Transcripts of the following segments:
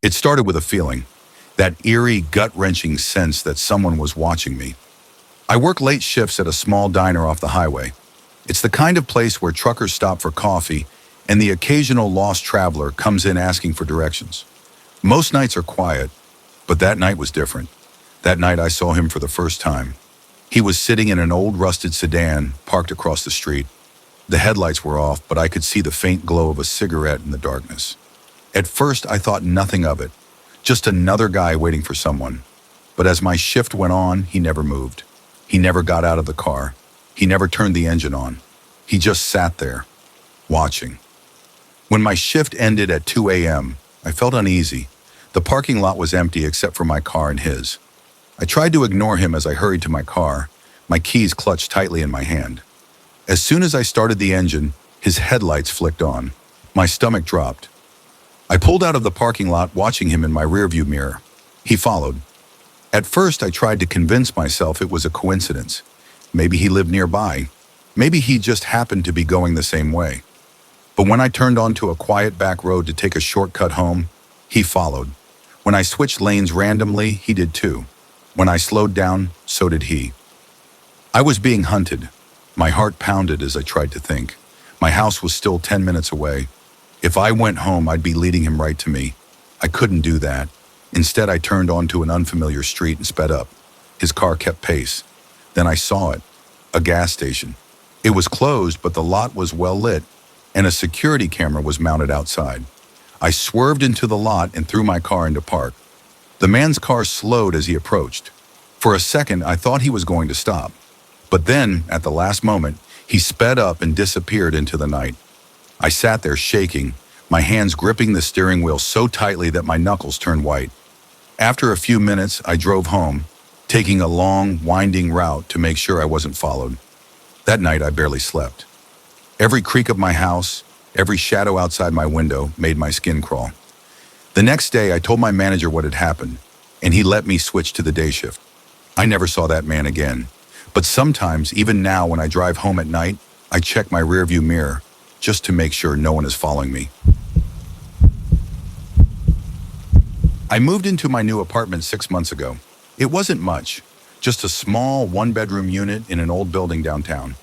It started with a feeling, that eerie, gut-wrenching sense that someone was watching me. I work late shifts at a small diner off the highway. It's the kind of place where truckers stop for coffee and the occasional lost traveler comes in asking for directions. Most nights are quiet, but that night was different. That night I saw him for the first time. He was sitting in an old rusted sedan parked across the street. The headlights were off, but I could see the faint glow of a cigarette in the darkness. At first I thought nothing of it, just another guy waiting for someone. But as my shift went on, he never moved. He never got out of the car. He never turned the engine on. He just sat there, watching. When my shift ended at 2 a.m., I felt uneasy. The parking lot was empty except for my car and his. I tried to ignore him as I hurried to my car, my keys clutched tightly in my hand. As soon as I started the engine, his headlights flicked on. My stomach dropped. I pulled out of the parking lot, watching him in my rearview mirror. He followed. At first, I tried to convince myself it was a coincidence. Maybe he lived nearby. Maybe he just happened to be going the same way. But when I turned onto a quiet back road to take a shortcut home, he followed. When I switched lanes randomly, he did too. When I slowed down, so did he. I was being hunted. My heart pounded as I tried to think. My house was still 10 minutes away. If I went home, I'd be leading him right to me. I couldn't do that. Instead, I turned onto an unfamiliar street and sped up. His car kept pace. Then I saw it. A gas station. It was closed, but the lot was well lit, and a security camera was mounted outside. I swerved into the lot and threw my car into park. The man's car slowed as he approached. For a second, I thought he was going to stop. But then, at the last moment, he sped up and disappeared into the night. I sat there shaking, my hands gripping the steering wheel so tightly that my knuckles turned white. After a few minutes, I drove home, taking a long, winding route to make sure I wasn't followed. That night, I barely slept. Every creak of my house, every shadow outside my window made my skin crawl. The next day, I told my manager what had happened, and he let me switch to the day shift. I never saw that man again. But sometimes, even now when I drive home at night, I check my rearview mirror just to make sure no one is following me. I moved into my new apartment 6 months ago. It wasn't much, just a small one-bedroom unit in an old building downtown.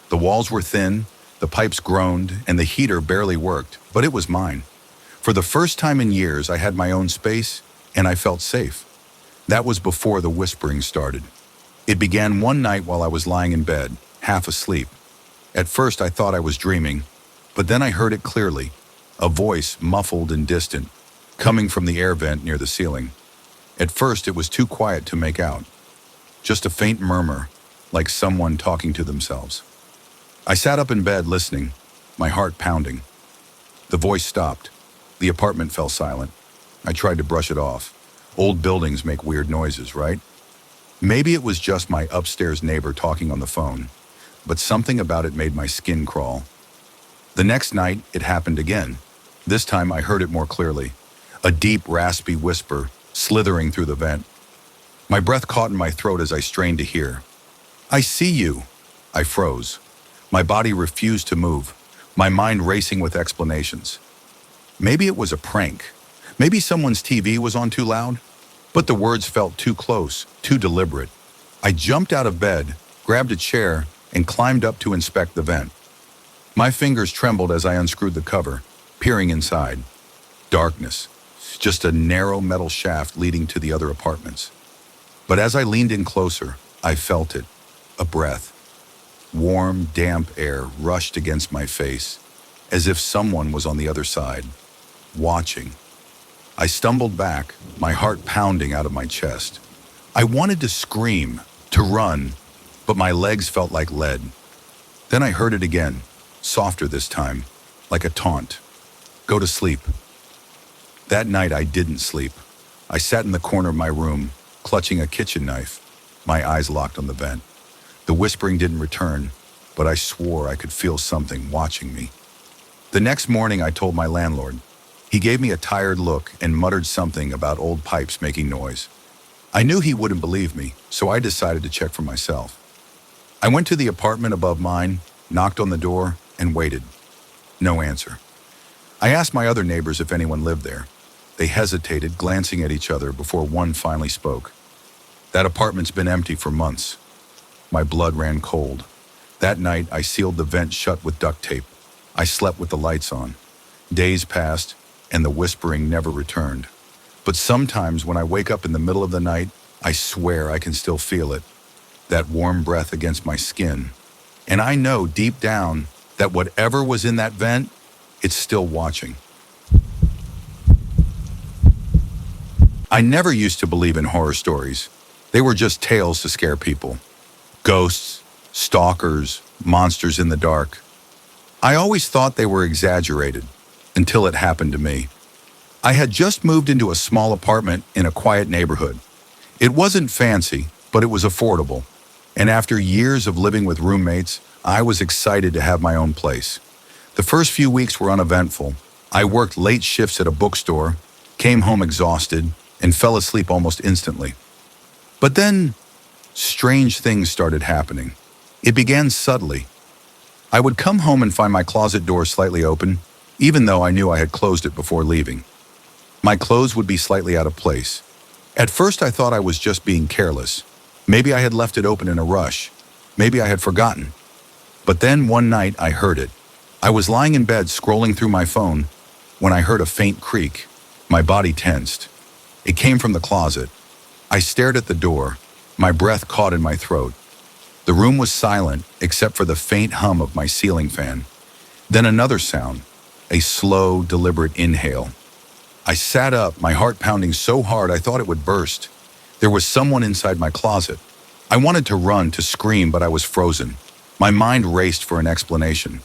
The walls were thin, the pipes groaned, and the heater barely worked, but it was mine. For the first time in years, I had my own space, and I felt safe. That was before the whispering started. It began one night while I was lying in bed, half asleep. At first, I thought I was dreaming, but then I heard it clearly, a voice muffled and distant, coming from the air vent near the ceiling. At first, it was too quiet to make out, just a faint murmur, like someone talking to themselves. I sat up in bed listening, my heart pounding. The voice stopped. The apartment fell silent. I tried to brush it off. Old buildings make weird noises, right? Maybe it was just my upstairs neighbor talking on the phone, but something about it made my skin crawl. The next night, it happened again. This time, I heard it more clearly. A deep, raspy whisper slithering through the vent. My breath caught in my throat as I strained to hear. "I see you." I froze. My body refused to move, my mind racing with explanations. Maybe it was a prank. Maybe someone's TV was on too loud. But the words felt too close, too deliberate. I jumped out of bed, grabbed a chair, and climbed up to inspect the vent. My fingers trembled as I unscrewed the cover, peering inside. Darkness, just a narrow metal shaft leading to the other apartments. But as I leaned in closer, I felt it, a breath. Warm, damp air rushed against my face, as if someone was on the other side, watching. I stumbled back, my heart pounding out of my chest. I wanted to scream, to run, but my legs felt like lead. Then I heard it again, softer this time, like a taunt. "Go to sleep." That night I didn't sleep. I sat in the corner of my room, clutching a kitchen knife, my eyes locked on the vent. The whispering didn't return, but I swore I could feel something watching me. The next morning I told my landlord. He gave me a tired look and muttered something about old pipes making noise. I knew he wouldn't believe me, so I decided to check for myself. I went to the apartment above mine, knocked on the door, and waited. No answer. I asked my other neighbors if anyone lived there. They hesitated, glancing at each other before one finally spoke. That apartment's been empty for months. My blood ran cold. That night, I sealed the vent shut with duct tape. I slept with the lights on. Days passed, and the whispering never returned. But sometimes when I wake up in the middle of the night, I swear I can still feel it. That warm breath against my skin. And I know deep down that whatever was in that vent, it's still watching. I never used to believe in horror stories. They were just tales to scare people. Ghosts, stalkers, monsters in the dark. I always thought they were exaggerated, until it happened to me. I had just moved into a small apartment in a quiet neighborhood. It wasn't fancy, but it was affordable. And after years of living with roommates, I was excited to have my own place. The first few weeks were uneventful. I worked late shifts at a bookstore, came home exhausted, and fell asleep almost instantly. But then, strange things started happening. It began subtly. I would come home and find my closet door slightly open, even though I knew I had closed it before leaving. My clothes would be slightly out of place. At first I thought I was just being careless. Maybe I had left it open in a rush. Maybe I had forgotten. But then one night I heard it. I was lying in bed scrolling through my phone when I heard a faint creak. My body tensed. It came from the closet. I stared at the door, my breath caught in my throat. The room was silent except for the faint hum of my ceiling fan. Then another sound, a slow, deliberate inhale. I sat up, my heart pounding so hard I thought it would burst. There was someone inside my closet. I wanted to run, to scream, but I was frozen. My mind raced for an explanation.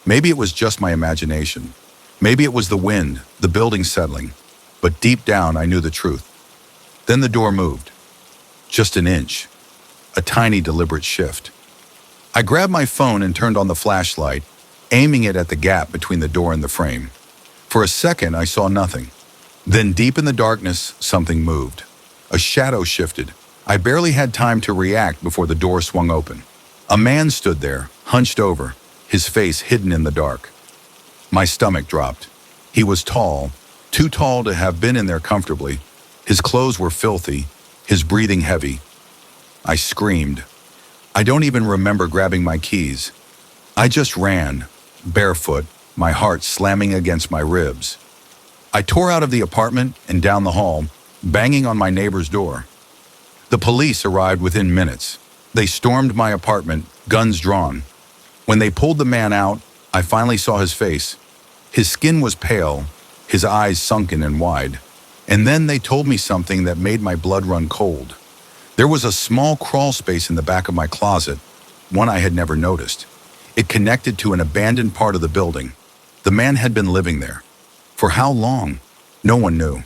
Maybe it was just my imagination. Maybe it was the wind, the building settling. But deep down, I knew the truth. Then the door moved. Just an inch. A tiny, deliberate shift. I grabbed my phone and turned on the flashlight, aiming it at the gap between the door and the frame. For a second, I saw nothing. Then deep in the darkness, something moved. A shadow shifted. I barely had time to react before the door swung open. A man stood there, hunched over, his face hidden in the dark. My stomach dropped. He was tall, too tall to have been in there comfortably. His clothes were filthy, his breathing heavy. I screamed. I don't even remember grabbing my keys. I just ran, barefoot, my heart slamming against my ribs. I tore out of the apartment and down the hall, banging on my neighbor's door. The police arrived within minutes. They stormed my apartment, guns drawn. When they pulled the man out, I finally saw his face. His skin was pale, his eyes sunken and wide. And then they told me something that made my blood run cold. There was a small crawl space in the back of my closet, one I had never noticed. It connected to an abandoned part of the building. The man had been living there. For how long? No one knew.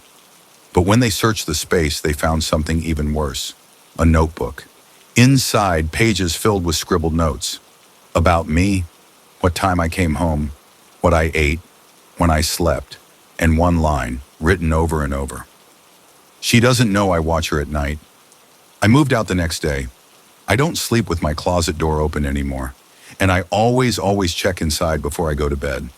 But when they searched the space, they found something even worse. A notebook. Inside, pages filled with scribbled notes. About me, what time I came home, what I ate, when I slept, and one line, written over and over. She doesn't know I watch her at night. I moved out the next day. I don't sleep with my closet door open anymore, and I always check inside before I go to bed.